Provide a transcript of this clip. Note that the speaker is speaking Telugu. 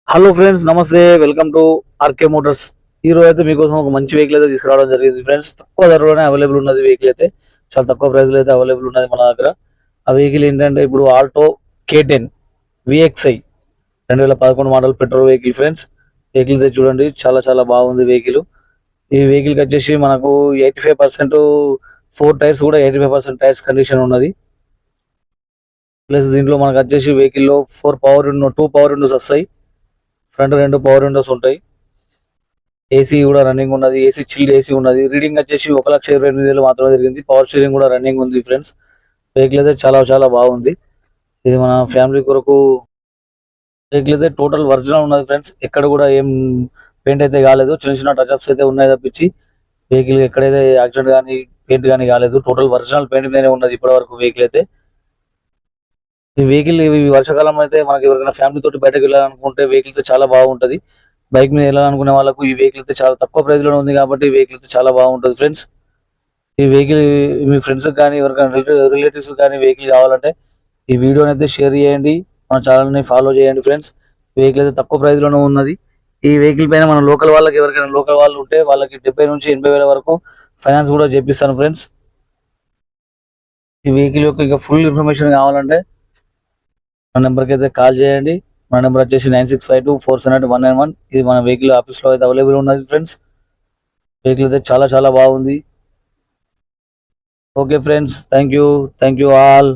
హలో ఫ్రెండ్స్, నమస్తే. Welcome to RK Motors. ఈ రోజు అయితే మీకోసం ఒక మంచి వెహికల్ అయితే తీసుకురావడం జరిగింది ఫ్రెండ్స్. తక్కువ ధరలోనే అవైలబుల్ ఉన్నది వెహికల్ అయితే. చాలా తక్కువ ప్రైస్ లో అయితే అవైలబుల్ ఉన్నది మన దగ్గర. ఆ వెహికల్ ఏంటంటే ఇప్పుడు Alto K10 VXI 2011 model petrol vehicle friends. Vehicle అయితే చూడండి, చాలా చాలా బాగుంది వెహికల్. ఈ వెహికల్ కి వచ్చేసి మనకు 85% 4 టైర్స్ కూడా 85% టైర్స్ కండిషన్ ఉన్నది. ప్లస్ దీంట్లో మనకు వచ్చేసి వెహికల్ లో 2 పవర్ విండోస్ వస్తాయి. ఫ్రంట్ 2 పవర్ విండోస్ ఉంటాయి. ఏసీ కూడా రన్నింగ్ ఉన్నది. ఏసీ చిల్డ్ ఏసీ ఉన్నది. రీడింగ్ వచ్చేసి 1,28,000 మాత్రమే జరిగింది. పవర్ స్టీరింగ్ కూడా రన్నింగ్ ఉంది ఫ్రెండ్స్. వెహికల్ అయితే చాలా చాలా బాగుంది. ఇది మన ఫ్యామిలీ కొరకు వెహికల్ అయితే టోటల్ ఒరిజినల్ ఉన్నది ఫ్రెండ్స్. ఎక్కడ కూడా ఏం పెయింట్ అయితే కాలేదు. చిన్న చిన్న టచ్అప్స్ అయితే ఉన్నాయి తప్పించి వెహికల్ ఎక్కడైతే యాక్సిడెంట్ కానీ పెయింట్ కానీ కాలేదు. టోటల్ ఒరిజినల్ పెయింట్ మీదనే ఉన్నది ఇప్పటి వరకు వెహికల్ అయితే. ఈ వెహికల్ వర్షాకాలం అయితే మనకి ఎవరికైనా ఫ్యామిలీ తోటి బయటకు వెళ్ళాలనుకుంటే వెహికల్ అయితే చాలా బాగుంటది. బైక్ మీద వెళ్ళాలనుకునే వాళ్ళకు ఈ వెహికల్ అయితే చాలా తక్కువ ప్రైస్ లో ఉంది కాబట్టి ఈ వెహికల్ అయితే చాలా బాగుంటది ఫ్రెండ్స్. ఈ వెహికల్ మీ ఫ్రెండ్స్ కానీ ఎవరికైనా రిలేటివ్స్ కానీ వెహికల్ కావాలంటే ఈ వీడియోని అయితే షేర్ చేయండి. మన ఛానల్ ని ఫాలో చేయండి ఫ్రెండ్స్. ఈ వెహికల్ అయితే తక్కువ ప్రైస్ లోనే ఉన్నది. ఈ వెహికల్ పైన మన లోకల్ వాళ్ళకి ఎవరికైనా లోకల్ వాళ్ళు ఉంటే వాళ్ళకి 70 నుంచి 80,000 వరకు ఫైనాన్స్ కూడా చేపిస్తాను ఫ్రెండ్స్. ఈ వెహికల్ యొక్క ఇంకా ఫుల్ ఇన్ఫర్మేషన్ కావాలంటే మన నెంబర్కి అయితే కాల్ చేయండి. మన నెంబర్ వచ్చేసి 9652470191. ఇది మన వెహికల్ ఆఫీస్ లో అయితే అవైలబుల్ ఉన్నది ఫ్రెండ్స్. వెహికల్ అయితే చాలా చాలా బాగుంది. Okay friends, thank you all.